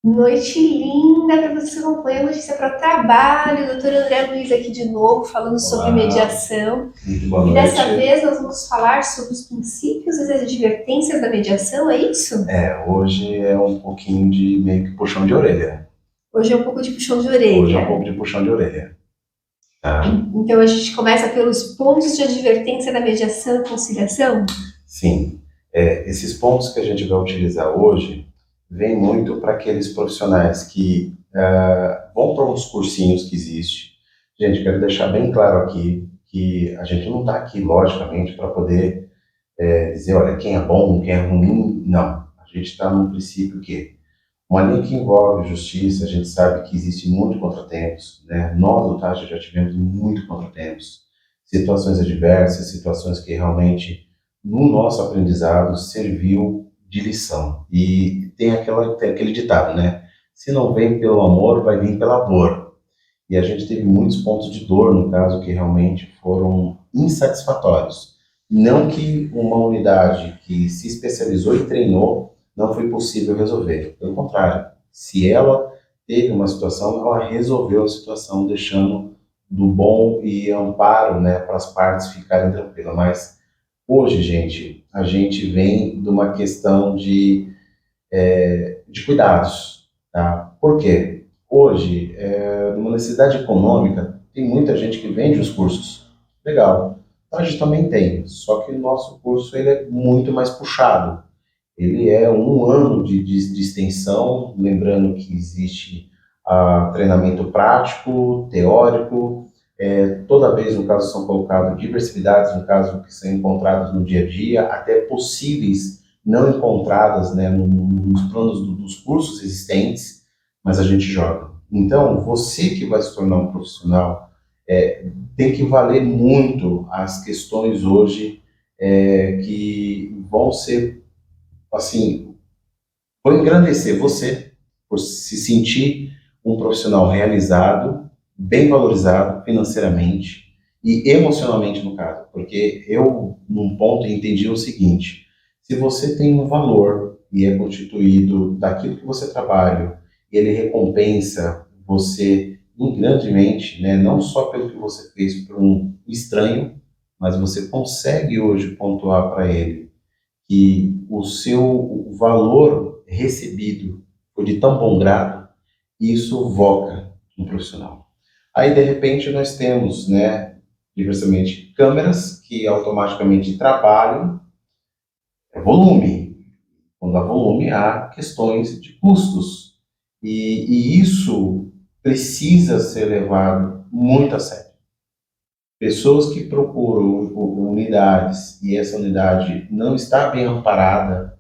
Noite linda para você acompanhar notícia para trabalho. Doutor André Luiz aqui de novo, falando sobre Olá, mediação. muito boa E dessa noite. vez nós vamos falar sobre os princípios e as advertências da mediação, é isso? Hoje é um pouquinho de meio que puxão de orelha. Hoje é um pouco de puxão de Hoje é um pouco orelha. de puxão de orelha, tá? Então a gente começa pelos pontos de advertência da mediação e conciliação? Sim, esses pontos que a gente vai utilizar hoje vêm muito para aqueles profissionais que vão para uns cursinhos que existem. Gente, quero deixar bem claro aqui que a gente não está aqui, logicamente, para poder dizer, olha, quem é bom, quem é ruim. Não, a gente está num princípio que uma linha que envolve justiça, a gente sabe que existe muito contratempos, né? Nós, do Taxa, já tivemos muito contratempos, situações adversas, situações que realmente, no nosso aprendizado, serviu de lição. E tem aquele ditado, né? Se não vem pelo amor, vai vir pela dor. E a gente teve muitos pontos de dor, no caso, que realmente foram insatisfatórios. Não que uma unidade que se especializou e treinou não foi possível resolver. Pelo contrário, se ela teve uma situação, ela resolveu a situação, deixando do bom e amparo, né, para as partes ficarem tranquilas. Mas hoje, gente, a gente vem de uma questão de cuidados, tá? Por quê? Hoje, numa necessidade econômica, tem muita gente que vende os cursos. Legal. A gente também tem, só que o nosso curso ele é muito mais puxado. Ele é um ano de extensão, lembrando que existe treinamento prático, teórico, toda vez, no caso, são colocadas diversidades, no caso, que são encontradas no dia a dia, até possíveis não encontradas, né, nos planos dos cursos existentes, mas a gente joga. Então, você que vai se tornar um profissional, tem que valer muito as questões hoje que vão ser, assim, vão engrandecer você por se sentir um profissional realizado, bem valorizado financeiramente e emocionalmente, no caso. Porque eu, num ponto, entendi o seguinte: se você tem um valor e é constituído daquilo que você trabalha, e ele recompensa você grandemente, né, não só pelo que você fez para um estranho, mas você consegue hoje pontuar para ele que o seu valor recebido foi de tão bom grado, isso voca um profissional. Aí, de repente, nós temos, né, diversamente, câmeras que automaticamente trabalham volume. Quando há volume, há questões de custos. E isso precisa ser levado muito a sério. Pessoas que procuram unidades e essa unidade não está bem amparada,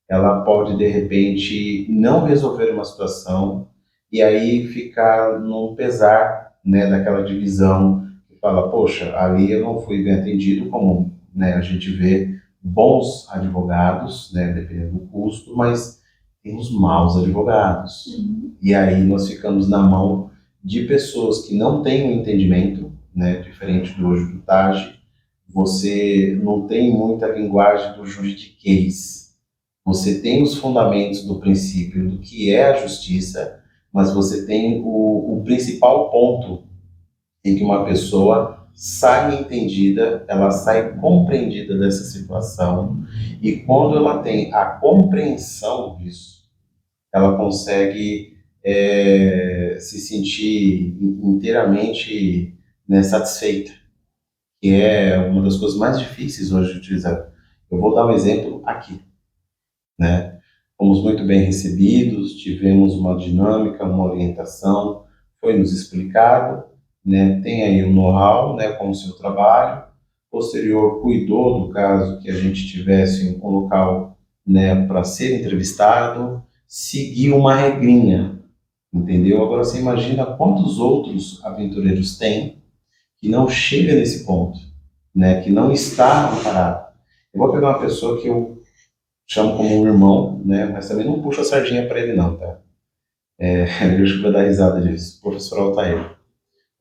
ela pode de repente não resolver uma situação e aí ficar num pesar, né, daquela divisão que fala, poxa, ali eu não fui bem atendido, como, né, a gente vê bons advogados, né, dependendo do custo, mas temos maus advogados. E aí nós ficamos na mão de pessoas que não têm um entendimento, né, diferente do hoje do TAG, você não tem muita linguagem do juridiquês, você tem os fundamentos do princípio do que é a justiça, mas você tem o principal ponto em que uma pessoa sai entendida, ela sai compreendida dessa situação, e quando ela tem a compreensão disso, ela consegue se sentir inteiramente, né, satisfeita, que é uma das coisas mais difíceis hoje de utilizar. Eu vou dar um exemplo aqui, né? Fomos muito bem recebidos, tivemos uma dinâmica, uma orientação, foi nos explicado, né? Tem aí um know-how, né, com o seu trabalho. Posterior, cuidou do caso que a gente tivesse um local, né, para ser entrevistado, seguiu uma regrinha, entendeu? Agora você imagina quantos outros aventureiros tem que não chega nesse ponto, né, que não está amparado. Eu vou pegar uma pessoa que eu chamo como um irmão, né? Mas também não puxo a sardinha para ele, não, tá? Eu acho que vai dar risada disso. O professor Altair.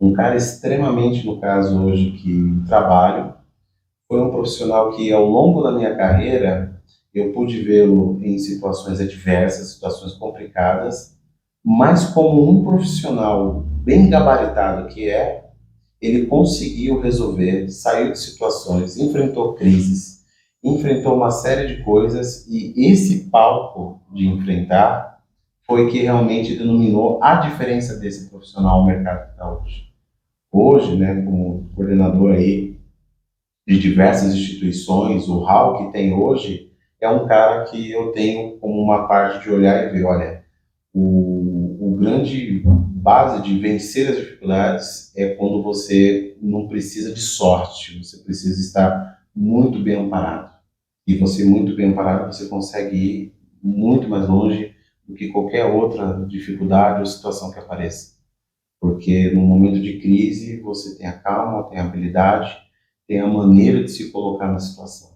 Um cara extremamente, no caso hoje, que trabalho, foi um profissional que, ao longo da minha carreira, eu pude vê-lo em situações adversas, situações complicadas, mas como um profissional bem gabaritado ele conseguiu resolver, saiu de situações, enfrentou crises, enfrentou uma série de coisas e esse palco de enfrentar foi que realmente denominou a diferença desse profissional no mercado que está hoje. Hoje, né, como coordenador aí de diversas instituições, o hall que tem hoje é um cara que eu tenho como uma parte de olhar e ver, olha, o grande base de vencer as dificuldades é quando você não precisa de sorte, você precisa estar muito bem amparado. E você muito bem amparado, você consegue ir muito mais longe do que qualquer outra dificuldade ou situação que apareça. Porque no momento de crise, você tem a calma, tem a habilidade, tem a maneira de se colocar na situação.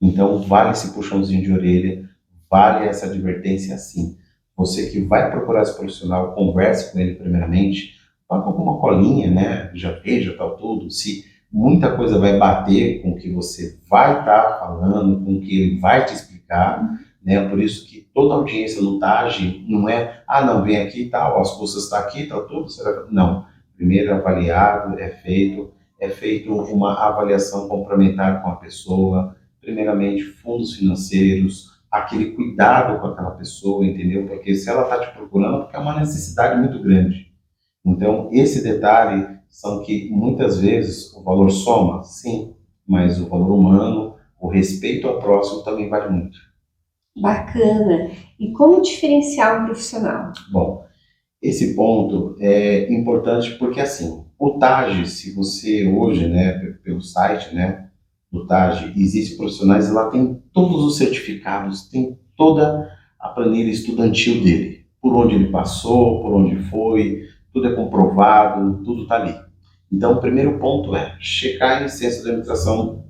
Então, vale esse puxãozinho de orelha, vale essa advertência sim. Você que vai procurar esse profissional, converse com ele primeiramente, vá com alguma colinha, né? Já veja tal tudo, se muita coisa vai bater com o que você vai estar falando, com o que ele vai te explicar, né? Por isso que toda audiência no TAG não é, não, vem aqui e tal, as custas estão aqui, tal, tudo, não. Primeiro avaliado, é feito uma avaliação complementar com a pessoa, primeiramente fundos financeiros, aquele cuidado com aquela pessoa, entendeu? Porque se ela está te procurando, é porque é uma necessidade muito grande. Então, esse detalhe são que muitas vezes o valor soma, sim, mas o valor humano, o respeito ao próximo também vale muito. Bacana. E como diferenciar um profissional? Bom, esse ponto é importante porque, assim, o TAG, se você hoje, né, pelo site, né, do TAG, existem profissionais, lá tem todos os certificados, tem toda a planilha estudantil dele, por onde ele passou, por onde foi, tudo é comprovado, tudo está ali. Então, o primeiro ponto é checar a licença de administração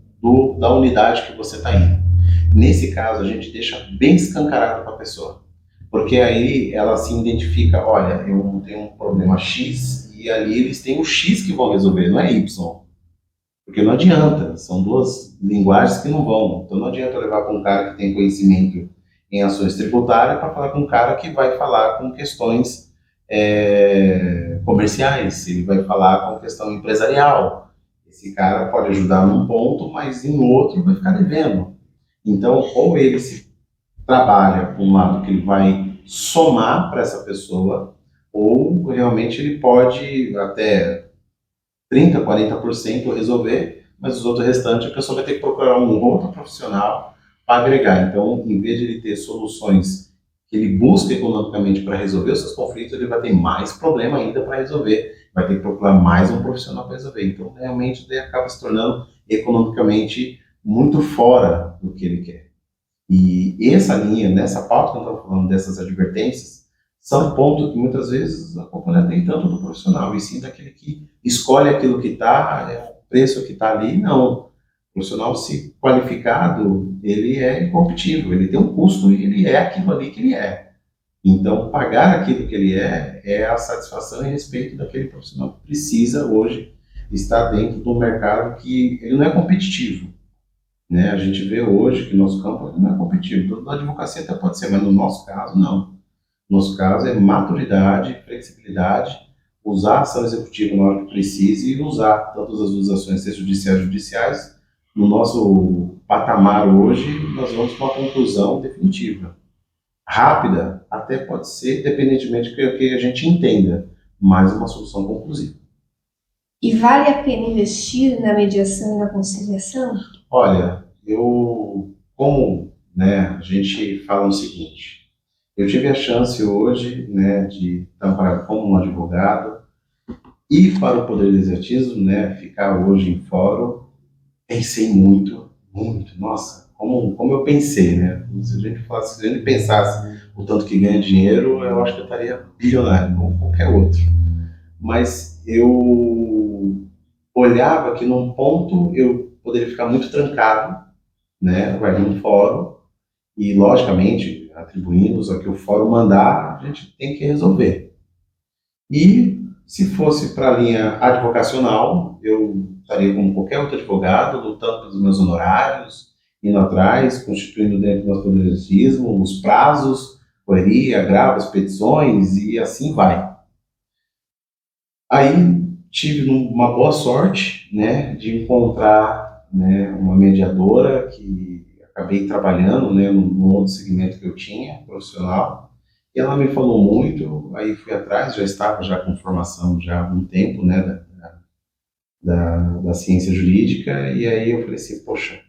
da unidade que você está indo. Nesse caso, a gente deixa bem escancarado para a pessoa, porque aí ela se identifica, olha, eu tenho um problema X, e ali eles têm o X que vão resolver, não é Y. Porque não adianta, são duas linguagens que não vão. Então não adianta levar com um cara que tem conhecimento em ações tributárias para falar com um cara que vai falar com questões comerciais, ele vai falar com questão empresarial. Esse cara pode ajudar num ponto, mas em outro vai ficar devendo. Então, ou ele se trabalha com um lado que ele vai somar para essa pessoa, ou realmente ele pode até 30%, 40% resolver, mas os outros restantes a pessoa vai ter que procurar um outro profissional para agregar. Então, em vez de ele ter soluções que ele busca economicamente para resolver os seus conflitos, ele vai ter mais problema ainda para resolver, vai ter que procurar mais um profissional para resolver. Então, realmente, ele acaba se tornando economicamente muito fora do que ele quer. E essa linha, nessa pauta que eu estava falando, dessas advertências, são pontos que muitas vezes a culpa não é nem tanto do profissional, e sim daquele que escolhe aquilo que está, o preço que está ali, não. O profissional, se qualificado, ele é incorruptível, ele tem um custo e ele é aquilo ali que ele é. Então, pagar aquilo que ele é a satisfação e respeito daquele profissional que precisa hoje estar dentro do mercado que ele não é competitivo. Né? A gente vê hoje que o nosso campo não é competitivo. Na advocacia até pode ser, mas no nosso caso, não. No nosso caso é maturidade, flexibilidade, usar a ação executiva na hora que precise e usar tantas as ações extrajudiciais e judiciais. No nosso patamar hoje, nós vamos para uma conclusão definitiva. Rápida, até pode ser, independentemente do que a gente entenda, mas uma solução conclusiva. E vale a pena investir na mediação e na conciliação? Olha, como né, a gente fala o seguinte, eu tive a chance hoje, né, de trabalhar como um advogado, ir para o Poder Legislativo, né, ficar hoje em fórum, pensei muito, nossa, como eu pensei, né, se a gente pensasse o tanto que ganha dinheiro, eu acho que eu estaria bilionário, como qualquer outro. Mas eu olhava que num ponto eu poderia ficar muito trancado, né, vai num fórum, e logicamente, atribuindo-os ao que o fórum mandar, a gente tem que resolver. E se fosse para a linha advocacional, eu estaria como qualquer outro advogado, lutando pelos meus honorários, indo atrás, constituindo dentro do nosso poderismo, os prazos, correria, agravos, petições e assim vai. Aí tive uma boa sorte, né, de encontrar, né, uma mediadora que acabei trabalhando, né, num outro segmento que eu tinha, profissional, e ela me falou muito, aí fui atrás, já estava já com formação já há um tempo, né, da ciência jurídica, e aí eu falei assim, poxa,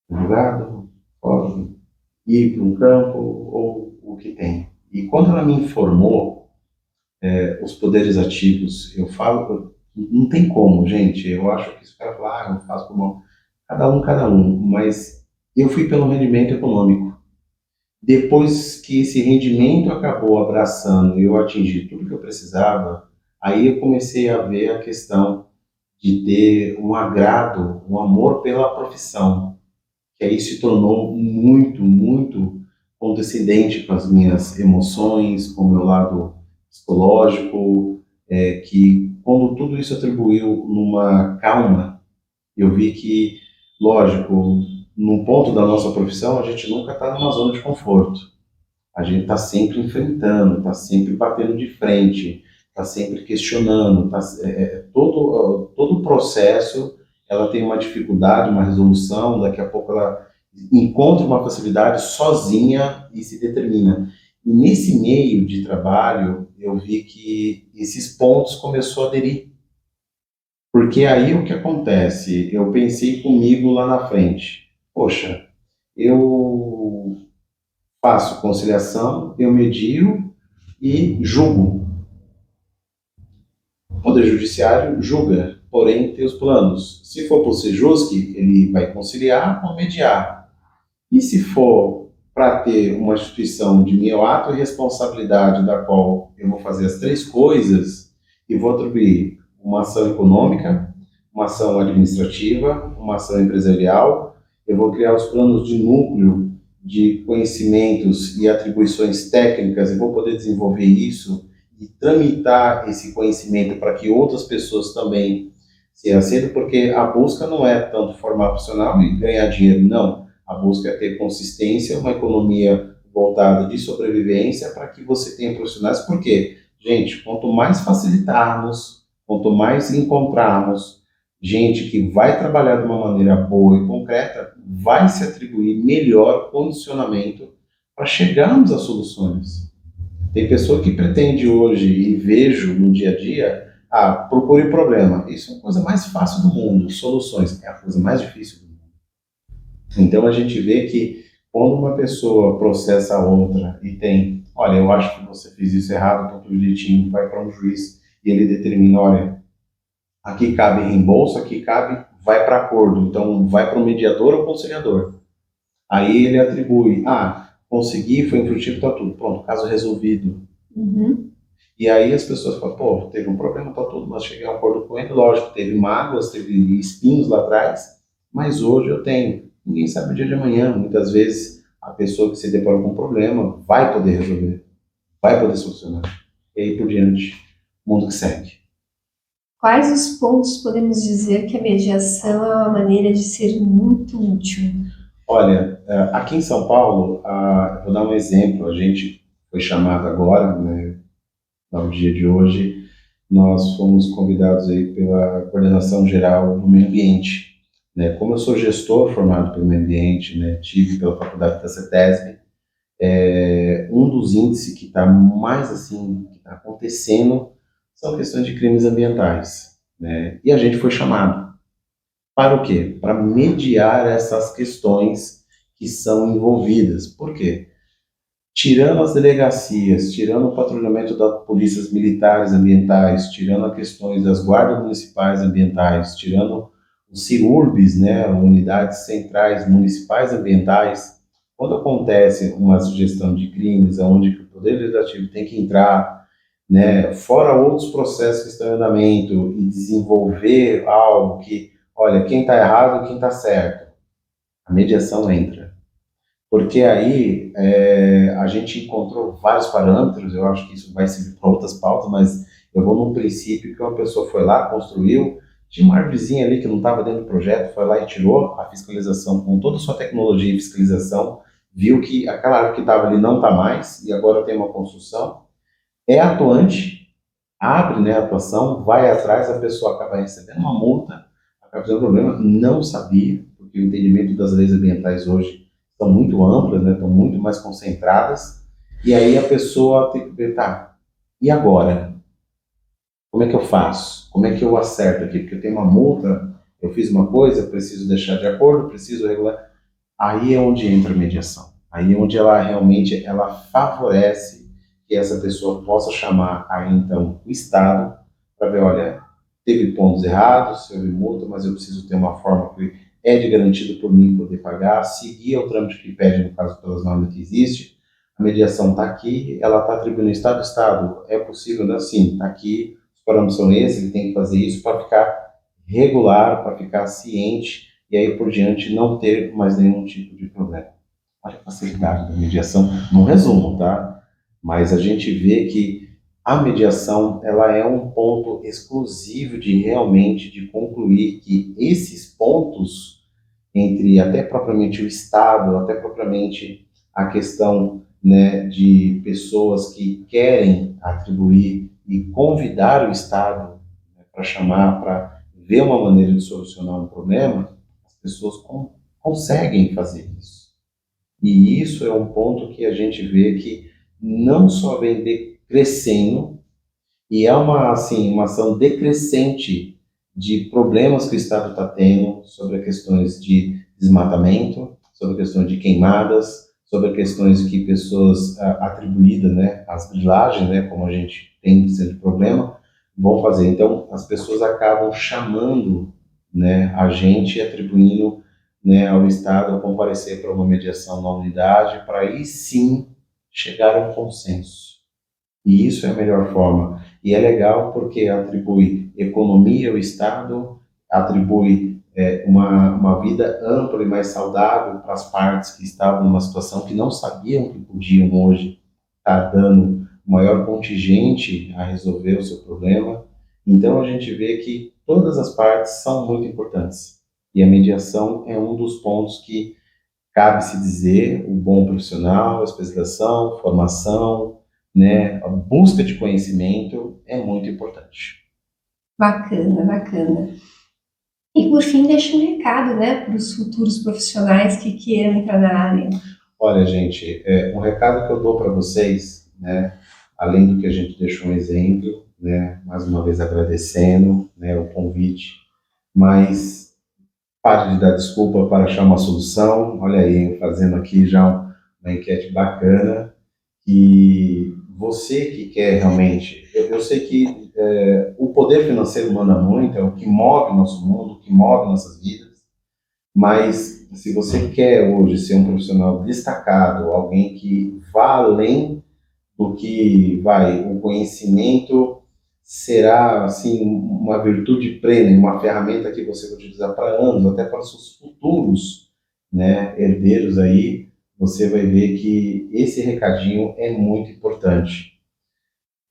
advogado, pode ir para um campo ou o que tem. E quando ela me informou, os poderes ativos, eu falo, não tem como, gente, eu acho que isso cara fala, eu faço por mão, cada um, mas eu fui pelo rendimento econômico. Depois que esse rendimento acabou abraçando e eu atingi tudo que eu precisava, aí eu comecei a ver a questão de ter um agrado, um amor pela profissão, que aí se tornou muito condescendente com as minhas emoções, com o meu lado psicológico, que quando tudo isso atribuiu numa calma, eu vi que, lógico, num ponto da nossa profissão, a gente nunca está numa zona de conforto. A gente está sempre enfrentando, está sempre batendo de frente, está sempre questionando, todo o processo ela tem uma dificuldade, uma resolução, daqui a pouco ela encontra uma facilidade sozinha e se determina. E nesse meio de trabalho, eu vi que esses pontos começou a aderir. Porque aí o que acontece? Eu pensei comigo lá na frente. Poxa, eu faço conciliação, eu medio e julgo. O Poder Judiciário julga, porém tem os planos. Se for para o Sejusc, ele vai conciliar ou mediar. E se for para ter uma instituição de meu ato e responsabilidade, da qual eu vou fazer as três coisas, e vou atribuir uma ação econômica, uma ação administrativa, uma ação empresarial, eu vou criar os planos de núcleo de conhecimentos e atribuições técnicas e vou poder desenvolver isso e tramitar esse conhecimento para que outras pessoas também se aceitem, porque a busca não é tanto formar profissional e ganhar dinheiro, não. A busca é ter consistência, uma economia voltada de sobrevivência para que você tenha profissionais. Por quê? Gente, quanto mais facilitarmos, quanto mais encontrarmos gente que vai trabalhar de uma maneira boa e concreta, vai se atribuir melhor condicionamento para chegarmos a soluções. Tem pessoa que pretende hoje, e vejo no dia a dia, procure problema. Isso é a coisa mais fácil do mundo. Soluções é a coisa mais difícil do mundo. Então a gente vê que quando uma pessoa processa a outra e tem, olha, eu acho que você fez isso errado, então tudo direitinho, vai para um juiz e ele determina, olha, aqui cabe reembolso, aqui cabe, vai para acordo, então vai para o mediador ou conciliador. Aí ele atribui, consegui, foi infrutivo, tá tudo, pronto, caso resolvido. Uhum. E aí as pessoas falam, pô, teve um problema, tá tudo, mas cheguei a um acordo com ele, lógico, teve mágoas, teve espinhos lá atrás, mas hoje eu tenho. Ninguém sabe o dia de amanhã, muitas vezes a pessoa que se depara com um problema vai poder resolver, vai poder solucionar. E aí por diante, mundo que segue. Quais os pontos podemos dizer que a mediação é uma maneira de ser muito útil? Olha, aqui em São Paulo, vou dar um exemplo, a gente foi chamado agora, né, no dia de hoje, nós fomos convidados aí pela Coordenação Geral do Meio Ambiente. Né? Como eu sou gestor formado pelo meio ambiente, né, tive pela faculdade da CETESB, um dos índices que está mais assim, que está acontecendo, são questões de crimes ambientais. Né? E a gente foi chamado. Para o quê? Para mediar essas questões que são envolvidas. Por quê? Tirando as delegacias, tirando o patrulhamento das polícias militares ambientais, tirando as questões das guardas municipais ambientais, tirando os CIURBs, né, unidades centrais municipais ambientais, quando acontece uma sugestão de crimes, onde o Poder Legislativo tem que entrar, né, fora outros processos que estão em andamento, e desenvolver algo que, olha, quem está errado e quem está certo, a mediação entra. Porque aí a gente encontrou vários parâmetros, eu acho que isso vai servir para outras pautas, mas eu vou num princípio que uma pessoa foi lá, construiu, tinha uma árvorezinha ali que não estava dentro do projeto, foi lá e tirou a fiscalização com toda a sua tecnologia de fiscalização, viu que aquela árvore que estava ali não está mais, e agora tem uma construção, é atuante, abre, né, a atuação, vai atrás, a pessoa acaba recebendo uma multa, acaba tendo problema, não sabia, porque o entendimento das leis ambientais hoje estão muito amplas, né, estão muito mais concentradas, e aí a pessoa tem que ver, tá, e agora? Como é que eu faço? Como é que eu acerto aqui? Porque eu tenho uma multa, eu fiz uma coisa, preciso deixar de acordo, preciso regular. Aí é onde entra a mediação. Aí é onde ela realmente ela favorece que essa pessoa possa chamar aí então o Estado para ver, olha, teve pontos errados, houve multa, mas eu preciso ter uma forma que é de garantido por mim poder pagar, seguir o trâmite que pede, no caso, pelas normas que existe. A mediação está aqui, ela está atribuindo ao Estado. Estado, é possível, né? Sim, está aqui, os parâmetros são esses, ele tem que fazer isso para ficar regular, para ficar ciente e aí por diante não ter mais nenhum tipo de problema. Olha a facilidade da mediação, num resumo, tá? Mas a gente vê que a mediação, ela é um ponto exclusivo de realmente de concluir que esses pontos entre até propriamente o Estado, até propriamente a questão, né, de pessoas que querem atribuir e convidar o Estado, né, para chamar, para ver uma maneira de solucionar um problema, as pessoas conseguem fazer isso. E isso é um ponto que a gente vê que não só vem crescendo, e é uma, assim, uma ação decrescente de problemas que o Estado está tendo sobre questões de desmatamento, sobre questões de queimadas, sobre questões que pessoas atribuídas, né, às grilagens, né, como a gente tem sendo problema, vão fazer. Então, as pessoas acabam chamando, né, a gente, atribuindo, né, ao Estado a comparecer para uma mediação na unidade, para aí sim chegar a um consenso. E isso é a melhor forma. E é legal porque atribui economia ao Estado, atribui uma vida ampla e mais saudável para as partes que estavam numa situação que não sabiam que podiam hoje estar dando maior contingente a resolver o seu problema. Então a gente vê que todas as partes são muito importantes. E a mediação é um dos pontos que cabe se dizer, o bom profissional, a especialização, formação, né, a busca de conhecimento é muito importante. Bacana, bacana. E por fim, deixa um recado, né, para os futuros profissionais que queiram entrar na área. Olha, gente, um recado que eu dou para vocês, né, além do que a gente deixou um exemplo, né, mais uma vez agradecendo, né, o convite, mas pare de dar desculpa para achar uma solução. Olha aí, fazendo aqui já uma enquete bacana. E você que quer realmente, eu sei que o poder financeiro manda muito, é o que move o nosso mundo, o que move nossas vidas, mas se você quer hoje ser um profissional destacado, alguém que vá além do que vai, o conhecimento será assim uma virtude plena, uma ferramenta que você vai utilizar para anos, até para os seus futuros, né, herdeiros aí, você vai ver que esse recadinho é muito importante.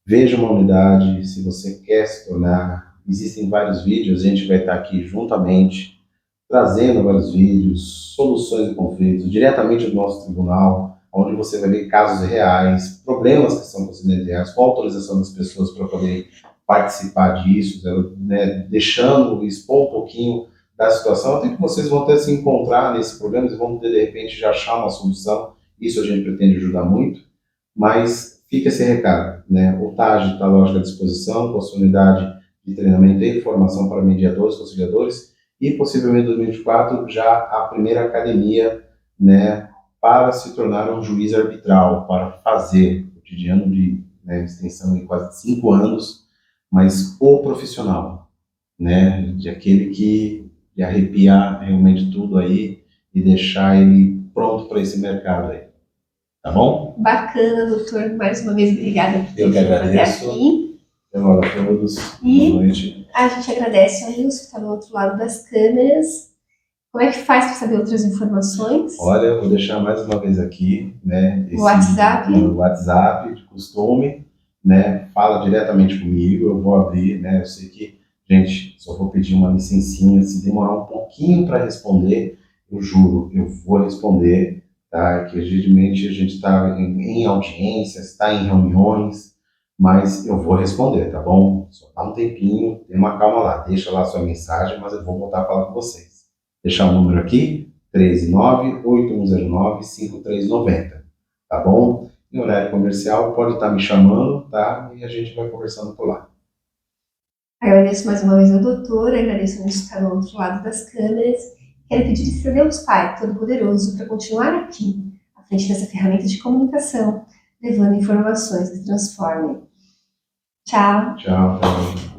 Veja uma unidade, se você quer se tornar, existem vários vídeos, a gente vai estar aqui juntamente, trazendo vários vídeos, soluções de conflitos, diretamente do nosso tribunal, onde você vai ver casos reais, problemas que são considerados reais, com autorização das pessoas para poder participar disso, né, deixando, expor um pouquinho da situação, até que vocês vão até se encontrar nesse problema, e vão ter, de repente, já achar uma solução, isso a gente pretende ajudar muito, mas fica esse recado, né? O TAG está, lógico, à disposição, com a sua unidade de treinamento e formação para mediadores, conciliadores, e possivelmente em 2024 já a primeira academia, né, para se tornar um juiz arbitral, para fazer o cotidiano de, né, extensão de quase 5 anos, mas o profissional, né, de aquele que de arrepiar realmente tudo aí e deixar ele pronto para esse mercado aí. Tá bom? Bacana, doutor. Mais uma vez, obrigada por ter Eu que vindo até agradeço. aqui. Olá a todos. E boa noite. a gente agradece ao Wilson, que está do outro lado das câmeras. Como é que faz para saber outras informações? Olha, eu vou deixar mais uma vez aqui, né, O WhatsApp. no WhatsApp de costume, né, fala diretamente comigo, eu vou abrir, né, eu sei que, gente, só vou pedir uma licencinha, se demorar um pouquinho para responder, eu juro, eu vou responder, tá? É que geralmente a gente está em audiências, está em reuniões, mas eu vou responder, tá bom? Só dá um tempinho, tem uma calma lá, deixa lá a sua mensagem, mas eu vou voltar a falar com vocês. Deixar o número aqui, 139-8109-5390, tá bom? Em horário comercial, pode estar me chamando, tá? E a gente vai conversando por lá. Agradeço mais uma vez ao doutor, agradeço a gente estar do outro lado das câmeras. Quero pedir a Deus Pai Todo-Poderoso para continuar aqui, à frente dessa ferramenta de comunicação, levando informações que transformem. Tchau. Tchau, tá bom.